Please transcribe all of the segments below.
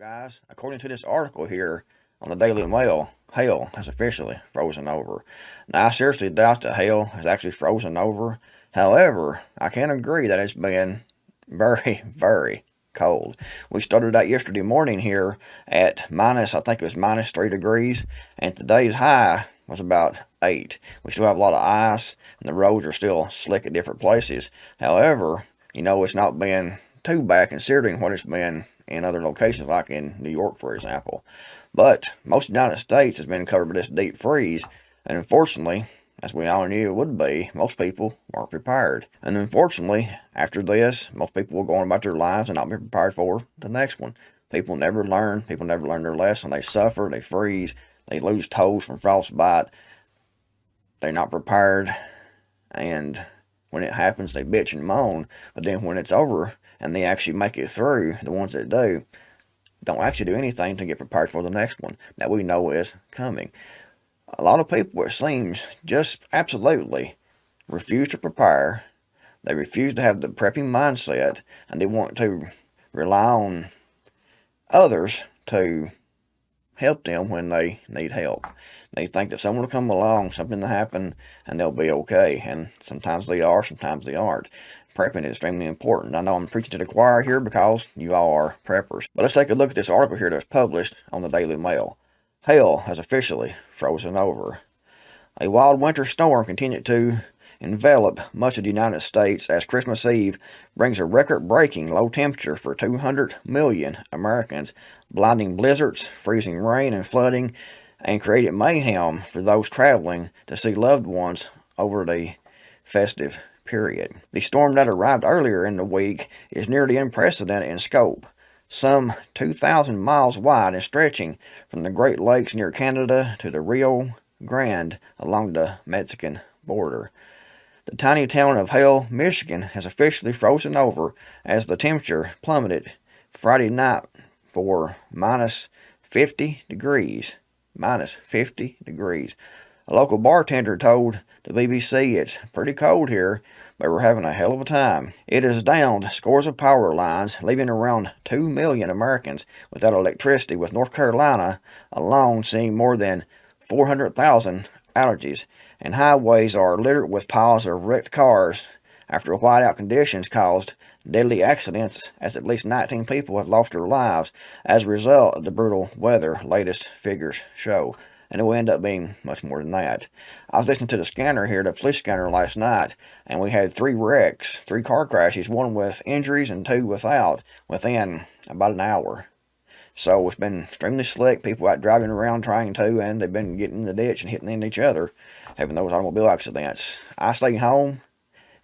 Guys, according to this article here on the Daily Mail, hell has officially frozen over. Now, I seriously doubt that hell has actually frozen over. However, I can agree that it's been very, very cold. We started out yesterday morning here at minus, I think it was minus 3 degrees, and today's high was about 8. We still have a lot of ice, and the roads are still slick at different places. However, it's not been too bad considering what it's been in other locations like in New York, for example. But most of the United States has been covered by this deep freeze, and unfortunately, as we all knew it would be, most people weren't prepared. And unfortunately, after this, most people will go on about their lives and not be prepared for the next one. People never learn their lesson. They suffer, they freeze, they lose toes from frostbite. They're not prepared, and when it happens, they bitch and moan. But then when it's over and they actually make it through, the ones that do, don't actually do anything to get prepared for the next one that we know is coming. A lot of people, it seems, just absolutely refuse to prepare. They refuse to have the prepping mindset, and they want to rely on others to help them when they need help. They think that someone will come along, something will happen, and they'll be okay. And sometimes they are, sometimes they aren't. Prepping is extremely important. I know I'm preaching to the choir here because you all are preppers. But let's take a look at this article here that was published on the Daily Mail. Hell has officially frozen over. A wild winter storm continued to envelop much of the United States as Christmas Eve brings a record-breaking low temperature for 200 million Americans, blinding blizzards, freezing rain, and flooding, and created mayhem for those traveling to see loved ones over the festive period. The storm that arrived earlier in the week is nearly unprecedented in scope, some 2,000 miles wide and stretching from the Great Lakes near Canada to the Rio Grande along the Mexican border. The tiny town of Hale, Michigan has officially frozen over as the temperature plummeted Friday night for minus 50 degrees. Minus 50 degrees. A local bartender told the BBC it's pretty cold here, but we're having a hell of a time. It has downed scores of power lines, leaving around 2 million Americans without electricity, with North Carolina alone seeing more than 400,000 outages, and highways are littered with piles of wrecked cars after whiteout conditions caused deadly accidents, as at least 19 people have lost their lives as a result of the brutal weather, latest figures show. And it will end up being much more than that. I was listening to the scanner here, the police scanner last night, and we had 3 wrecks, 3 car crashes, 1 with injuries and 2 without, within about an hour. So it's been extremely slick. People out driving around trying to, and they've been getting in the ditch and hitting into each other, having those automobile accidents. I stay home,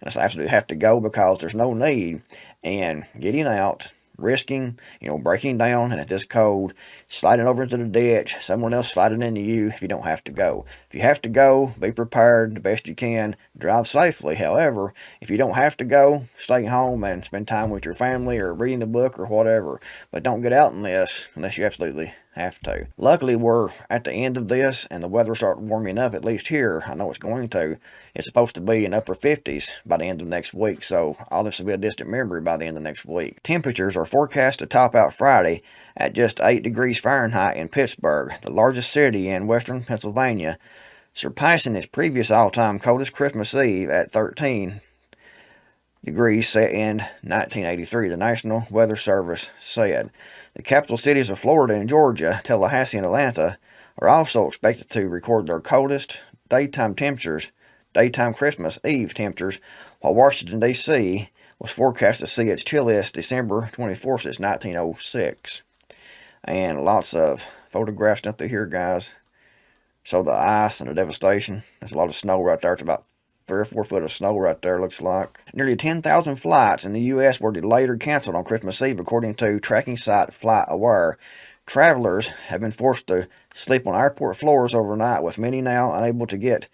and I absolutely have to go because there's no need in getting out, risking, breaking down, and at this cold, sliding over into the ditch, someone else sliding into you if you don't have to go. If you have to go, be prepared the best you can, drive safely. However, if you don't have to go, stay home and spend time with your family or reading a book or whatever. But don't get out in this unless you absolutely have to. Luckily, we're at the end of this, and the weather started warming up, at least here. I know it's going to. It's supposed to be in upper 50s by the end of next week, so all this will be a distant memory by the end of next week. Temperatures are forecast to top out Friday at just 8 degrees Fahrenheit in Pittsburgh, the largest city in western Pennsylvania, surpassing its previous all-time coldest Christmas Eve at 13 degrees set in 1983, the National Weather Service said. The capital cities of Florida and Georgia, Tallahassee and Atlanta, are also expected to record their coldest daytime Christmas Eve temperatures, while Washington, D.C. was forecast to see its chilliest December 24th since 1906. And lots of photographs up there here, guys. So the ice and the devastation. There's a lot of snow right there. It's about 3 or 4 foot of snow right there, looks like. Nearly 10,000 flights in the U.S. were delayed or canceled on Christmas Eve, according to tracking site FlightAware. Travelers have been forced to sleep on airport floors overnight, with many now unable to get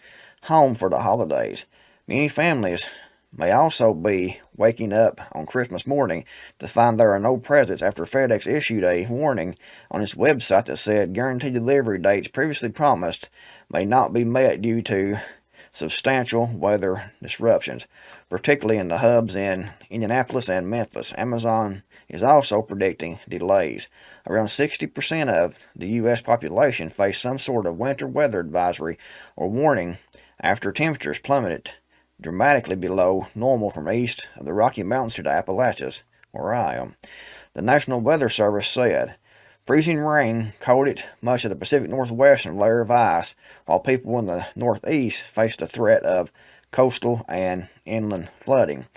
home for the holidays. Many families may also be waking up on Christmas morning to find there are no presents after FedEx issued a warning on its website that said guaranteed delivery dates previously promised may not be met due to substantial weather disruptions, particularly in the hubs in Indianapolis and Memphis. Amazon is also predicting delays. Around 60% of the U.S. population face some sort of winter weather advisory or warning after temperatures plummeted dramatically below normal from east of the Rocky Mountains to the Appalachias, where I am. The National Weather Service said, freezing rain coated much of the Pacific Northwest in a layer of ice, while people in the Northeast faced the threat of coastal and inland flooding.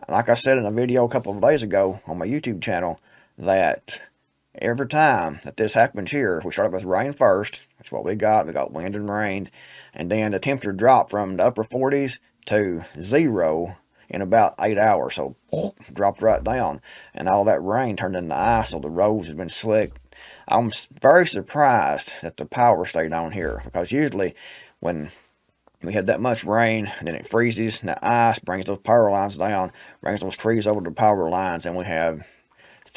Like I said in a video a couple of days ago on my YouTube channel, that every time that this happens here, we started with rain first. That's what we got. We got wind and rain. And then the temperature dropped from the upper 40s to 0 in about 8 hours. So, dropped right down. And all that rain turned into ice, so the roads have been slick. I'm very surprised that the power stayed on here, because usually when we had that much rain, and then it freezes, and that ice brings those power lines down, brings those trees over the power lines, and we have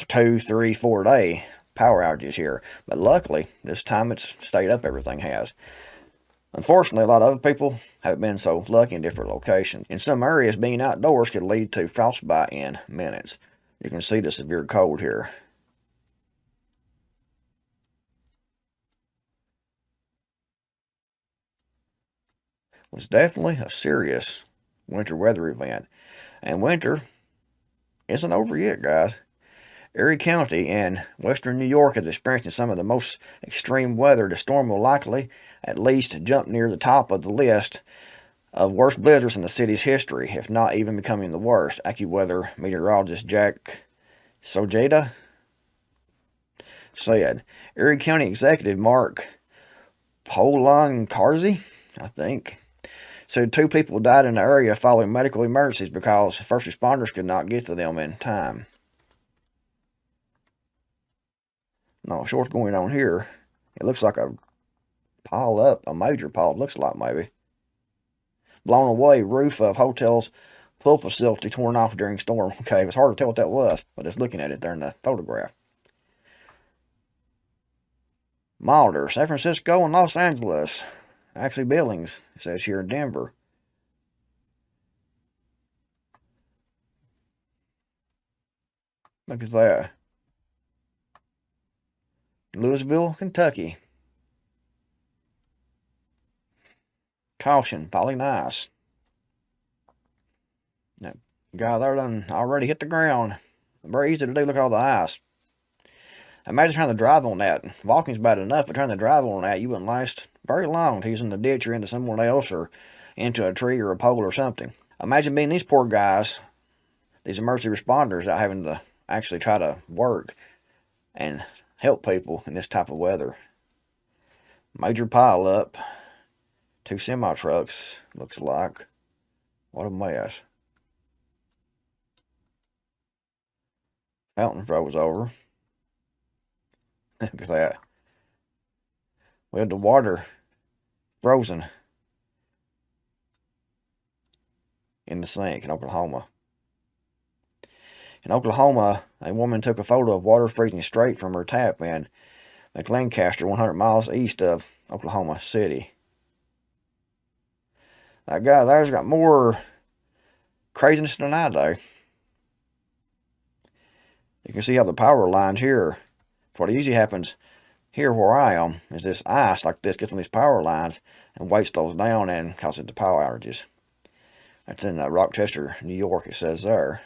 2, 3, 4 day power outages here. But luckily, this time it's stayed up, everything has. Unfortunately, a lot of other people haven't been so lucky in different locations. In some areas, being outdoors could lead to frostbite in minutes. You can see the severe cold here. It was definitely a serious winter weather event. And winter isn't over yet, guys. Erie County in western New York is experiencing some of the most extreme weather. The storm will likely at least jump near the top of the list of worst blizzards in the city's history, if not even becoming the worst. AccuWeather meteorologist Jack Sojeda said. Erie County Executive Mark Polancarzi, I think, said 2 people died in the area following medical emergencies because first responders could not get to them in time. No, sure what's going on here. It looks like a pile up, a major pile, it looks like maybe. Blown away, roof of hotel's pool facility torn off during storm. Okay, it was hard to tell what that was, but just looking at it there in the photograph. Milder, San Francisco and Los Angeles. Actually, Billings, it says here in Denver. Look at that. Louisville, Kentucky. Caution, falling ice. That guy there done already hit the ground. Very easy to do, look at all the ice. Imagine trying to drive on that. Walking's bad enough, but trying to drive on that, you wouldn't last very long until he's in the ditch or into someone else or into a tree or a pole or something. Imagine being these poor guys, these emergency responders, out having to actually try to work and help people in this type of weather. Major pile up. 2 semi-trucks, looks like. What a mess. Fountain froze over. Look at that. We had the water frozen in the sink in Oklahoma. In Oklahoma, a woman took a photo of water freezing straight from her tap in McLancaster, 100 miles east of Oklahoma City. That guy there's got more craziness than I do. You can see how the power lines here, what usually happens here where I am, is this ice like this gets on these power lines and weights those down and causes the power outages. That's in Rochester, New York, it says there.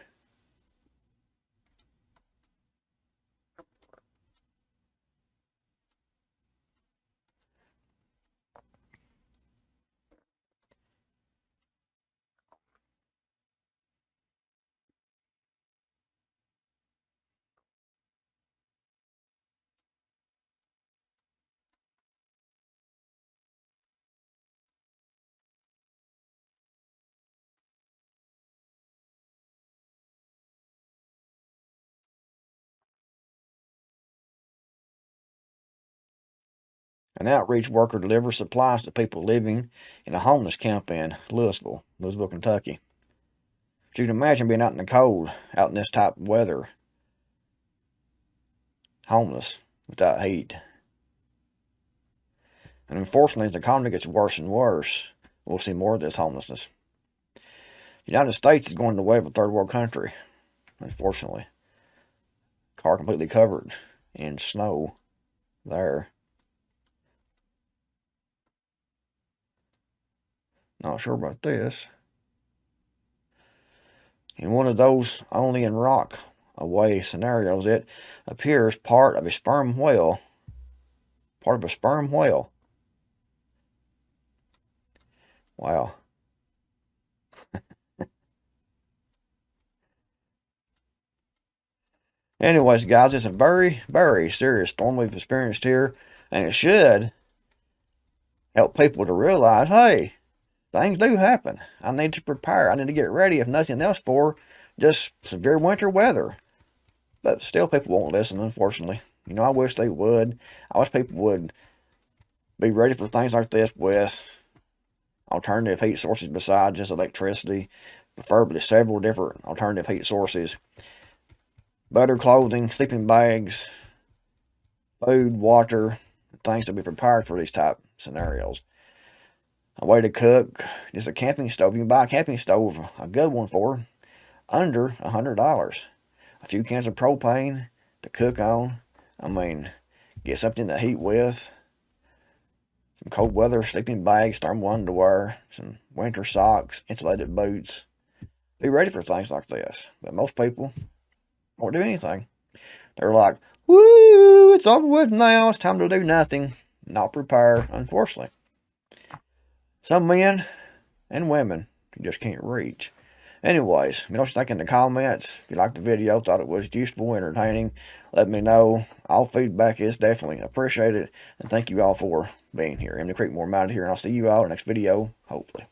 An outreach worker delivers supplies to people living in a homeless camp in Louisville, Kentucky. So you can imagine being out in the cold, out in this type of weather, homeless, without heat. And unfortunately, as the economy gets worse and worse, we'll see more of this homelessness. The United States is going the way of a third world country, unfortunately. Car completely covered in snow there. Not sure about this. In one of those only in rock away scenarios, it appears part of a sperm whale. Part of a sperm whale. Wow. Anyways, guys, it's a very, very serious storm we've experienced here, and it should help people to realize, hey, things do happen. I need to prepare. I need to get ready, if nothing else, for just severe winter weather. But still, people won't listen, unfortunately. You know, I wish they would. I wish people would be ready for things like this with alternative heat sources besides just electricity, preferably several different alternative heat sources. Better clothing, sleeping bags, food, water, things to be prepared for these type scenarios. A way to cook, just a camping stove. You can buy a camping stove, a good one for under $100. A few cans of propane to cook on. I mean, get something to heat with. Some cold weather sleeping bags, thermal underwear, some winter socks, insulated boots. Be ready for things like this. But most people won't do anything. They're like, woo, it's over with now. It's time to do nothing. Not prepare, unfortunately. Some men and women you just can't reach. Anyways, let me know what you think in the comments. If you liked the video, thought it was useful, entertaining, let me know. All feedback is definitely appreciated. And thank you all for being here. I'm the Creekmore, I'm out of here, and I'll see you all in the next video, hopefully.